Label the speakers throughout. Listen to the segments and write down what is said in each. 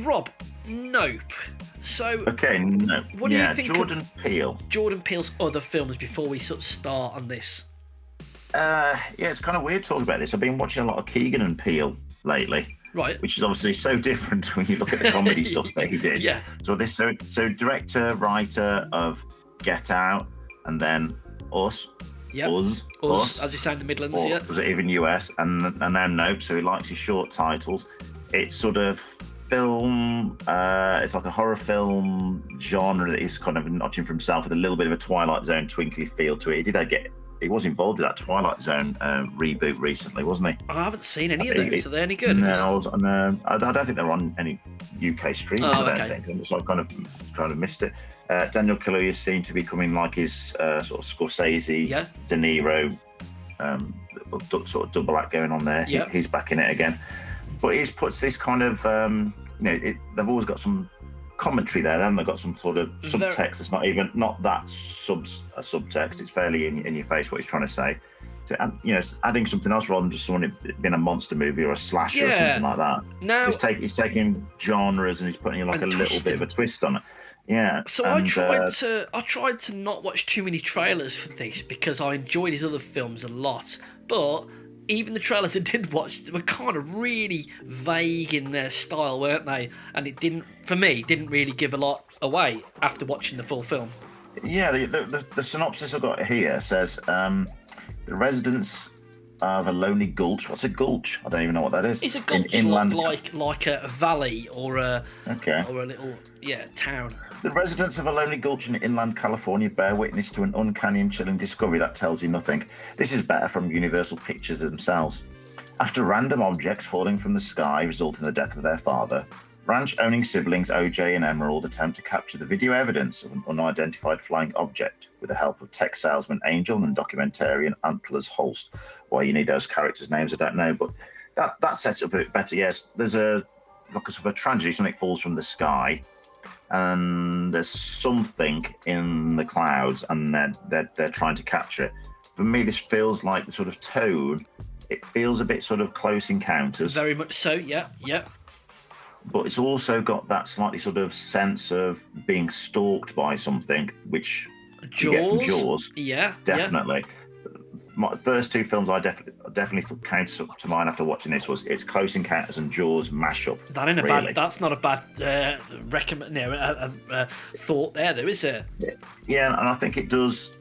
Speaker 1: Rob, Nope. So,
Speaker 2: Okay, no.
Speaker 1: What do you think
Speaker 2: Jordan Peele.
Speaker 1: Jordan Peele's other films before we sort of start on this?
Speaker 2: It's kind of weird talking about this. I've been watching a lot of Keegan and Peele lately.
Speaker 1: Right.
Speaker 2: Which is obviously so different when you look at the comedy stuff that he did.
Speaker 1: Yeah.
Speaker 2: So director, writer of Get Out, and then Us.
Speaker 1: Yep.
Speaker 2: Us.
Speaker 1: As you say in the Midlands,
Speaker 2: or
Speaker 1: yeah.
Speaker 2: was it even US? And now Nope. So he likes his short titles. It's sort of film. It's like a horror film genre that he's kind of notching for himself with a little bit of a Twilight Zone twinkly feel to it. He was involved in that Twilight Zone reboot recently, wasn't he?
Speaker 1: I haven't seen any of those. Are they any good?
Speaker 2: No, I don't think they're on any UK streams. I don't think. So I kind of missed it. Daniel Kaluuya seemed to be coming like his sort of Scorsese, De Niro, sort of double act going on there.
Speaker 1: Yeah.
Speaker 2: He's back in it again, but he puts this kind of they've always got some commentary there, then they've got some sort of subtext. It's not that subtext. It's fairly in your face what he's trying to say. So, adding something else rather than just someone being a monster movie or a slasher or something like that.
Speaker 1: Now
Speaker 2: he's taking genres and he's putting a little bit of a twist on it. Yeah.
Speaker 1: So I tried to not watch too many trailers for this because I enjoyed his other films a lot, but even the trailers I did watch, they were kind of really vague in their style, weren't they? And it didn't really give a lot away after watching the full film.
Speaker 2: Yeah, the synopsis I've got here says, the residents of a lonely gulch. What's a gulch? I don't even know what that is.
Speaker 1: It's a gulch like a valley or a little town.
Speaker 2: The residents of a lonely gulch in inland California bear witness to an uncanny and chilling discovery that tells you nothing. This is better from Universal Pictures themselves. After random objects falling from the sky result in the death of their father, ranch-owning siblings OJ and Emerald attempt to capture the video evidence of an unidentified flying object with the help of tech salesman Angel and documentarian Antlers Holst. Why you need those characters' names, I don't know, but that sets it up a bit better. Yes, there's a sort of a tragedy, something falls from the sky, and there's something in the clouds, and they're trying to capture it. For me, this feels like the sort of tone. It feels a bit sort of Close Encounters.
Speaker 1: Very much so, yeah.
Speaker 2: But it's also got that slightly sort of sense of being stalked by something, which you get from Jaws.
Speaker 1: Yeah,
Speaker 2: definitely. Yeah. My first two films I definitely came to mind after watching this was it's Close Encounters and Jaws mashup.
Speaker 1: That's not a bad thought there, though, is it?
Speaker 2: Yeah, and I think it does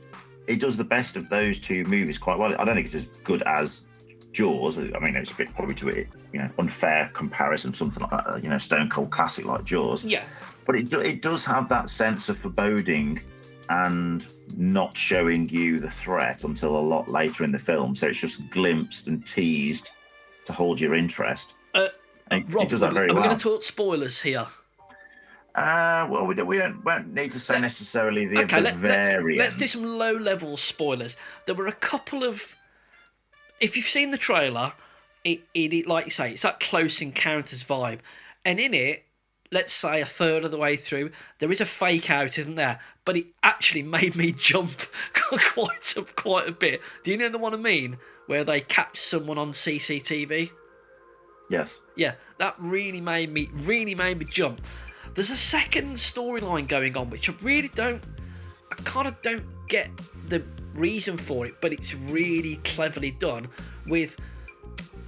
Speaker 2: the best of those two movies quite well. I don't think it's as good as Jaws. I mean, it's a bit probably to it, unfair comparison, something like that, stone cold classic like Jaws.
Speaker 1: Yeah.
Speaker 2: But it does have that sense of foreboding and not showing you the threat until a lot later in the film. So it's just glimpsed and teased to hold your interest.
Speaker 1: Rob,
Speaker 2: it does that very well.
Speaker 1: Are we going to talk spoilers here?
Speaker 2: Well, we won't need to say necessarily the variant.
Speaker 1: Let's do some low-level spoilers. There were a couple of... If you've seen the trailer, it like you say, it's that Close Encounters vibe. And in it, let's say a third of the way through, there is a fake out, isn't there? But it actually made me jump quite a bit. Do you know the one I mean? Where they catch someone on CCTV?
Speaker 2: Yes.
Speaker 1: Yeah, that really made me jump. There's a second storyline going on, which I kind of don't get the reason for it, but it's really cleverly done with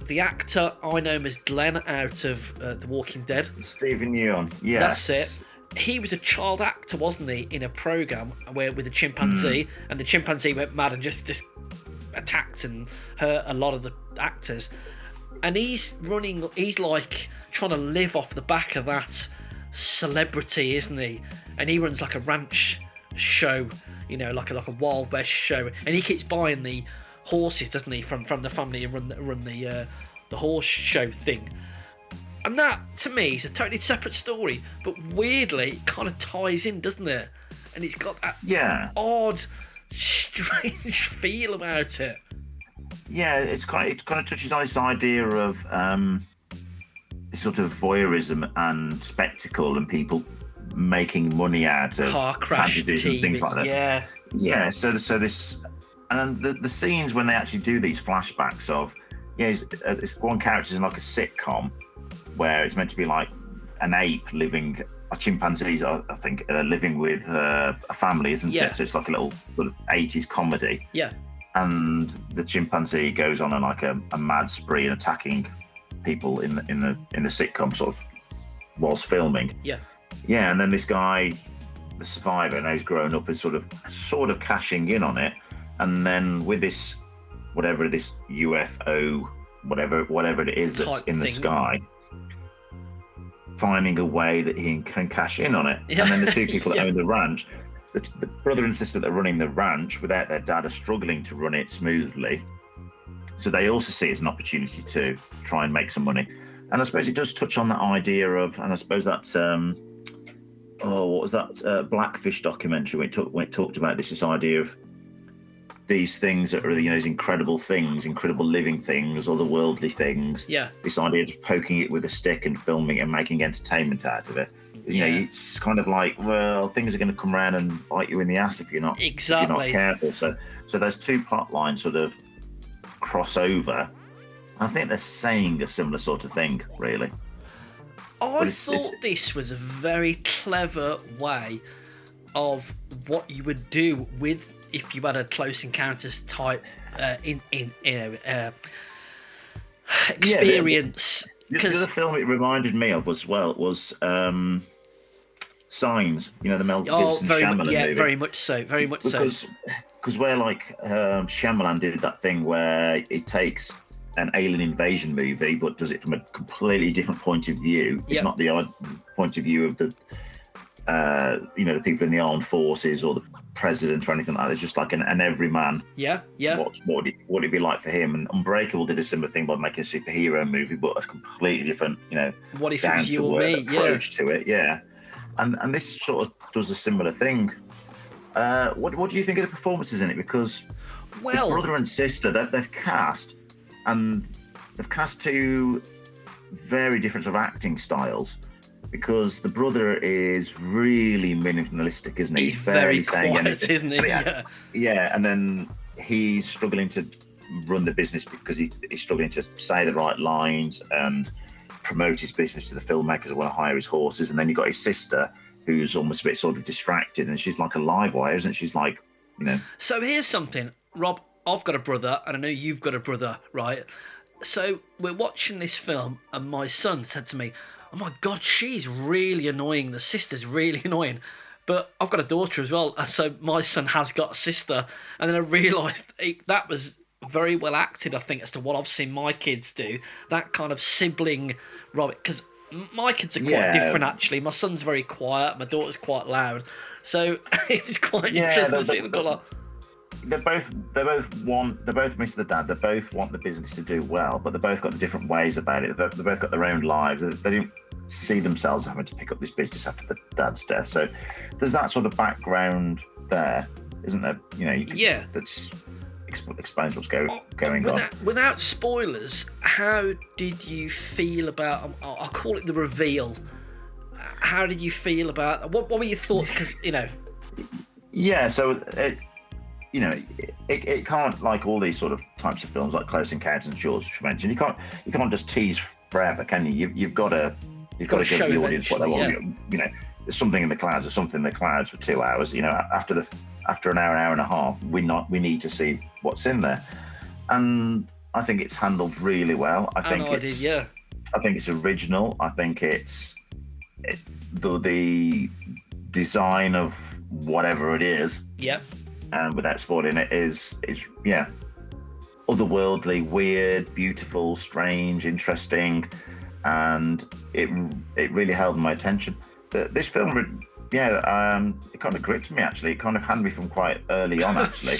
Speaker 1: the actor I know him as Glenn out of The Walking Dead.
Speaker 2: Stephen Yeun, yes.
Speaker 1: That's it. He was a child actor, wasn't he, in a program with a chimpanzee, and the chimpanzee went mad and just attacked and hurt a lot of the actors. And he's like trying to live off the back of that celebrity, isn't he? And he runs like a ranch show, like a Wild West show, and he keeps buying the horses, doesn't he, from the family who run the horse show thing. And that, to me, is a totally separate story, but weirdly, it kind of ties in, doesn't it? And it's got that odd, strange feel about it.
Speaker 2: Yeah, it kind of touches on this idea of this sort of voyeurism and spectacle and people making money out of
Speaker 1: car crash
Speaker 2: tragedies and things like that. Yeah. So this, and the scenes when they actually do these flashbacks of, this one character's in like a sitcom where it's meant to be like an ape living, a chimpanzees, I think, living with a family, isn't
Speaker 1: Yeah.
Speaker 2: it? So it's like a little sort of 80s comedy.
Speaker 1: Yeah.
Speaker 2: And the chimpanzee goes on a mad spree and attacking people in the sitcom sort of whilst filming.
Speaker 1: Yeah.
Speaker 2: Yeah, and then this guy, the survivor, now he's grown up, is sort of cashing in on it, and then with this UFO, whatever it is that's
Speaker 1: Type
Speaker 2: in the
Speaker 1: thing.
Speaker 2: sky, finding a way that he can cash in on it.
Speaker 1: Yeah.
Speaker 2: And then the two people
Speaker 1: Yeah.
Speaker 2: that own the ranch, the brother and sister that are running the ranch without their dad, are struggling to run it smoothly. So they also see it as an opportunity to try and make some money. And I suppose it does touch on that idea of, and I suppose that's, what was that Blackfish documentary when it talked about this idea of these things that are, these incredible things, incredible living things, otherworldly things.
Speaker 1: Yeah.
Speaker 2: This idea of poking it with a stick and filming it and making entertainment out of it. It's kind of like, well, things are going to come around and bite you in the ass if you're not careful. So those two plot lines sort of cross over. I think they're saying a similar sort of thing, really.
Speaker 1: I thought this was a very clever way of what you would do with if you had a Close Encounters type experience.
Speaker 2: The other film it reminded me of was Signs. The Mel Gibson Shyamalan movie.
Speaker 1: Very much so.
Speaker 2: Because where Shyamalan did that thing where he takes an alien invasion movie but does it from a completely different point of view. It's not the odd point of view of the the people in the armed forces or the president or anything like that. It's just like an everyman.
Speaker 1: Yeah.
Speaker 2: What would it be like for him? And Unbreakable did a similar thing by making a superhero movie, but a completely different,
Speaker 1: what if
Speaker 2: down
Speaker 1: it's you
Speaker 2: to
Speaker 1: or me?
Speaker 2: approach to it. Yeah, and this sort of does a similar thing. What do you think of the performances in it? Because the brother and sister they've cast two very different sort of acting styles. Because the brother is really minimalistic, isn't he?
Speaker 1: He's very
Speaker 2: saying
Speaker 1: quiet,
Speaker 2: anything.
Speaker 1: isn't he?
Speaker 2: Yeah, and then he's struggling to run the business because he's struggling to say the right lines and promote his business to the filmmakers who want to hire his horses. And then you've got his sister, who's almost a bit sort of distracted, and she's like a live wire, isn't she? She's like,
Speaker 1: So here's something, Rob. I've got a brother, and I know you've got a brother, right? So we're watching this film, and my son said to me, "Oh my God, she's really annoying. The sister's really annoying." But I've got a daughter as well, and so my son has got a sister. And then I realised that was very well acted, I think, as to what I've seen my kids do. That kind of sibling, Robert, because my kids are quite different, actually. My son's very quiet, my daughter's quite loud. So it was quite interesting to see them.
Speaker 2: They both miss the dad. They both want the business to do well, but they both got different ways about it. They both got their own lives. They didn't see themselves having to pick up this business after the dad's death. So there's that sort of background there, isn't there? That's explains what's going on.
Speaker 1: Without spoilers, how did you feel about? I'll call it the reveal. How did you feel about? What were your thoughts? Because
Speaker 2: Yeah. So. It can't, like all these sort of types of films, like Close Encounters and Jaws, which you mentioned. You can't just tease forever, can you? You've got to give the audience what they want. There's something in the clouds. There's something in the clouds for 2 hours. After an hour and a half, we need to see what's in there, and I think it's handled really well. I think it's original. I think the design of whatever it is.
Speaker 1: Yep.
Speaker 2: And without spoiling it, is otherworldly, weird, beautiful, strange, interesting, and it really held my attention. This film, it kind of gripped me, actually. It kind of had me from quite early on, actually.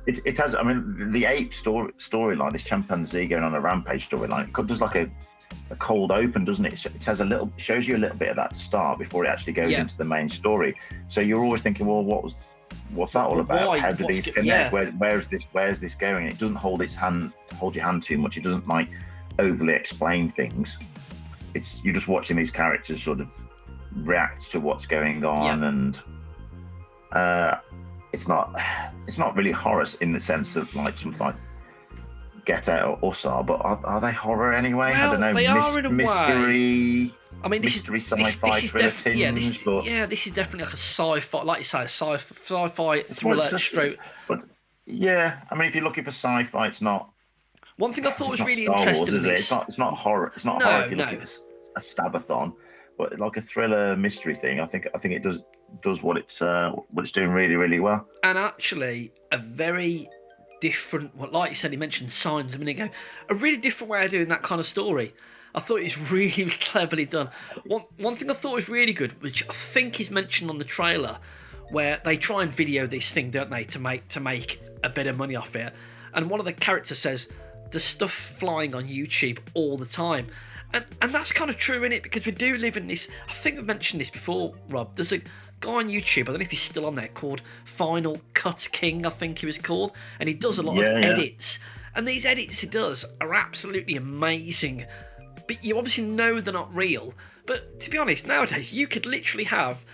Speaker 2: It has. I mean, the ape storyline, this chimpanzee going on a rampage storyline, it does like a cold open, doesn't it? It has shows you a little bit of that to start before it actually goes into the main story. So you're always thinking, well, what's that all about?
Speaker 1: Why?
Speaker 2: How do these connect? Where's this going? It doesn't hold your hand too much. It doesn't like overly explain things. You're just watching these characters sort of react to what's going on, and it's not really horror in the sense of like something like Get Out or Us are, but are they horror anyway? I
Speaker 1: Well,
Speaker 2: don't know.
Speaker 1: they are in a way.
Speaker 2: Mystery.
Speaker 1: I mean,
Speaker 2: mystery sci-fi thriller tinge,
Speaker 1: this is definitely like a sci-fi, like you say, a sci-fi thriller stroke.
Speaker 2: But yeah, I mean, if you're looking for sci-fi, it's not.
Speaker 1: One thing I thought was really
Speaker 2: Star
Speaker 1: interesting.
Speaker 2: Wars, is it? It's not horror. It's not horror if you're looking for a stabathon, but like a thriller mystery thing. I think it does what it's doing really, really well.
Speaker 1: And actually, a very different, well, like you said, he mentioned Signs a minute ago, a really different way of doing that kind of story. I thought it was really cleverly done. One thing I thought was really good, which I think is mentioned on the trailer, where they try and video this thing, don't they, to make a bit of money off it. And one of the characters says, "There's stuff flying on YouTube all the time," and that's kind of true, innit? Because we do live in this. I think we've mentioned this before, Rob. There's a guy on YouTube, I don't know if he's still on there, called Final Cut King, I think he was called, and he does a lot of edits. And these edits he does are absolutely amazing. But you obviously know they're not real. But to be honest, nowadays you could literally have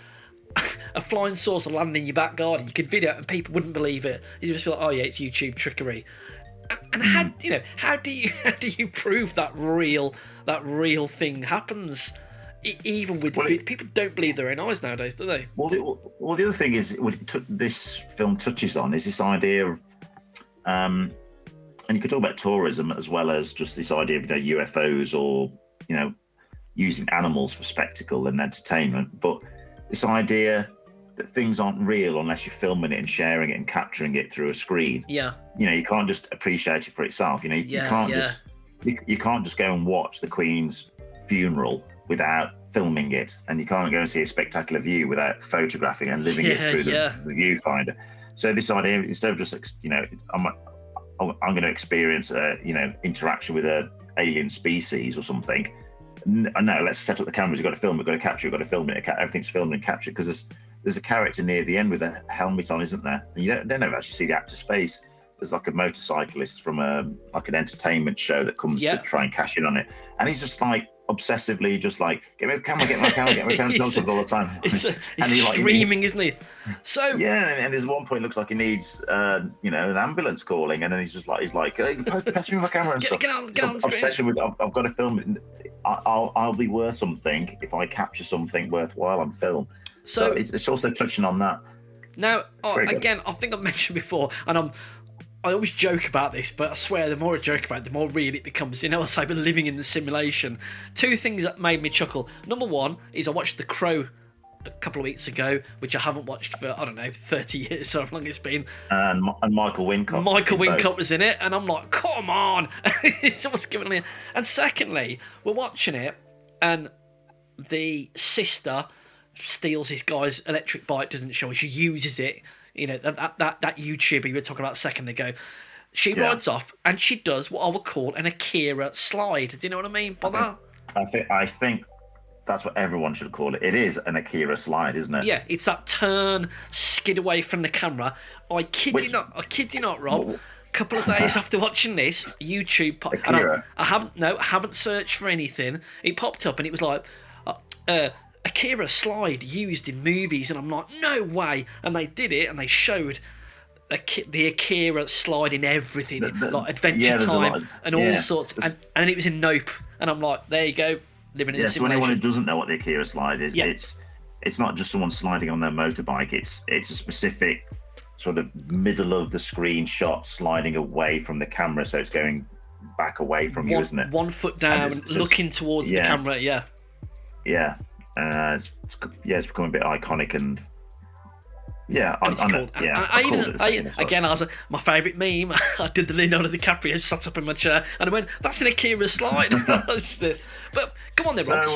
Speaker 1: a flying saucer land in your back garden. You could video it and people wouldn't believe it. You just feel like, oh yeah, it's YouTube trickery. And how do you prove that real thing happens? Even with people don't believe their own eyes nowadays, do they?
Speaker 2: Well, the other thing is what this film touches on is this idea of, and you could talk about tourism as well as just this idea of UFOs or using animals for spectacle and entertainment. But this idea that things aren't real unless you're filming it and sharing it and capturing it through a screen.
Speaker 1: Yeah.
Speaker 2: You can't just appreciate it for itself. You can't just go and watch the Queen's funeral without filming it, and you can't go and see a spectacular view without photographing and living it through the viewfinder. So this idea, instead of just I'm going to experience interaction with a alien species or something. No, let's set up the cameras. You've got to film it, you've got to capture it, you've got to film it. Everything's filmed and captured, because there's a character near the end with a helmet on, isn't there? And you don't ever actually see the actor's face. There's like a motorcyclist from an entertainment show that comes to try and cash in on it, and he's just like obsessively just like, get me a camera, get my camera, all the time.
Speaker 1: He's screaming, isn't he? So
Speaker 2: and there's one point looks like he needs an ambulance calling, and then he's like, hey, pass me my camera and stuff.
Speaker 1: Get on
Speaker 2: obsession with I've got to film it. I'll be worth something if I capture something worthwhile on film. So it's also touching on that.
Speaker 1: Now, again, I think I've mentioned before, and I always joke about this, but I swear the more I joke about it, the more real it becomes. I say, we're living in the simulation. Two things that made me chuckle. Number one is I watched The Crow a couple of weeks ago, which I haven't watched for, 30 years, so how long it's been.
Speaker 2: And Michael Wincott.
Speaker 1: Michael Wincott was in it, and I'm like, come on! Someone's giving me. And secondly, we're watching it, and the sister steals this guy's electric bike, doesn't she? She uses it. That YouTuber you were talking about a second ago. She rides off and she does what I would call an Akira slide. Do you know what I mean by that?
Speaker 2: I think that's what everyone should call it. It is an Akira slide, isn't it?
Speaker 1: Yeah, it's that turn, skid away from the camera. I kid you not, Rob. A couple of days after watching this, YouTube
Speaker 2: Akira.
Speaker 1: I haven't searched for anything. It popped up and it was like Akira slide used in movies, and I'm like, no way. And they did it, and they showed the Akira slide in everything, like Adventure Time and all sorts. And it was in Nope, and I'm like, there you go, living in the simulation.
Speaker 2: So anyone who doesn't know what the Akira slide is, it's not just someone sliding on their motorbike. It's a specific sort of middle of the screen shot sliding away from the camera, so it's going back away from you, isn't it? 1 foot down,
Speaker 1: looking towards the camera. Yeah.
Speaker 2: It's become a bit iconic, and
Speaker 1: my favourite meme. I did the Leonardo DiCaprio, sat up in my chair, and I went, "That's an Akira slide." But come on, then, Rob.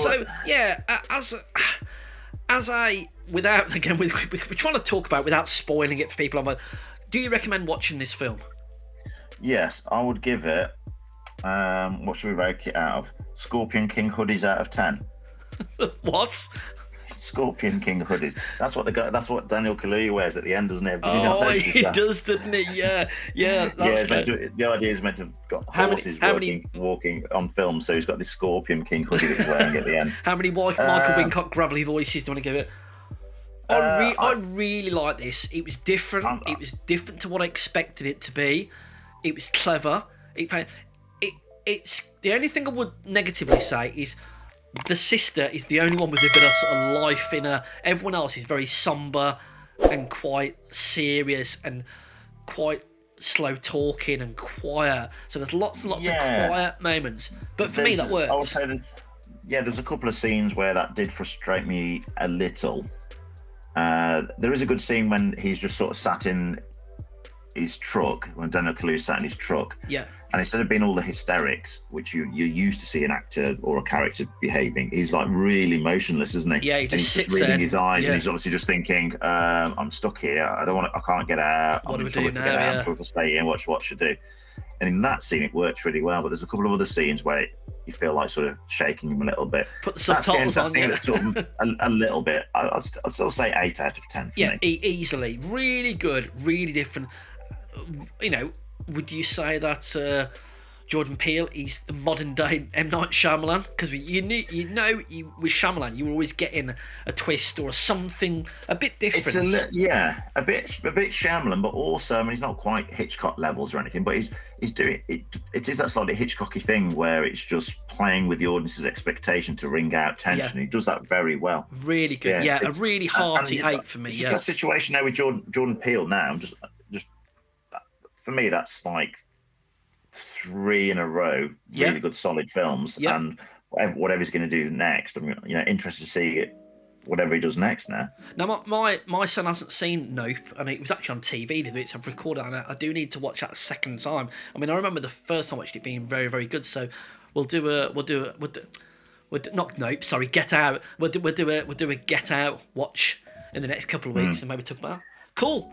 Speaker 1: We're trying to talk about without spoiling it for people. Do you recommend watching this film?
Speaker 2: Yes, I would give it. What should we rank it out of? Scorpion King hoodies out of 10.
Speaker 1: What?
Speaker 2: Scorpion King hoodies. That's what Daniel Kaluuya wears at the end, doesn't it?
Speaker 1: He does, doesn't he? Yeah.
Speaker 2: The idea is meant to have got horses walking on film, so he's got this Scorpion King hoodie that he's wearing at the end.
Speaker 1: How many Michael Wincott gravelly voices do you want to give it? I really like this. It was different. It was different to what I expected it to be. It was clever. It's the only thing I would negatively say is the sister is the only one with a bit of sort of life in her. Everyone else is very somber and quite serious and quite slow talking and quiet. So there's lots and lots of quiet moments. But for me, that works.
Speaker 2: I would say there's a couple of scenes where that did frustrate me a little. There is a good scene when he's just sort of sat in his truck, when Daniel Kaluuya sat in his truck.
Speaker 1: Yeah.
Speaker 2: And instead of being all the hysterics, which you're used to see an actor or a character behaving, he's like really motionless, isn't he?
Speaker 1: Yeah,
Speaker 2: and he's just reading his eyes, and he's obviously just thinking, I'm stuck here. I can't get out. I'm in trouble to get out. I'm trouble to stay in. What should I do? And in that scene, it works really well. But there's a couple of other scenes where you feel like sort of shaking him a little bit.
Speaker 1: Put the subtitles on.
Speaker 2: That's sort of a little bit. I'd still say 8 out of 10 for me.
Speaker 1: Easily. Really good. Really different. You know, would you say that Jordan Peele is the modern day M. Night Shyamalan? Because with Shyamalan, you were always getting a twist or something a bit different.
Speaker 2: It's a bit Shyamalan, but also, I mean, he's not quite Hitchcock levels or anything, but he's doing it. It is that slightly Hitchcocky thing where it's just playing with the audience's expectation to wring out tension. He does that very well.
Speaker 1: Really good. Yeah, a really hearty 8 for me.
Speaker 2: It's just that situation now with Jordan Peele now. Just for me, that's like 3 in a row, really good, solid films, and whatever he's going to do next, I'm interested to see whatever he does next now.
Speaker 1: Now, my son hasn't seen Nope, and it was actually on TV to do it, so I've recorded it, and I do need to watch that a second time. I mean, I remember the first time I watched it being very, very good. So not Nope, sorry, Get Out. We'll do a Get Out watch in the next couple of weeks, and maybe talk about it. Cool.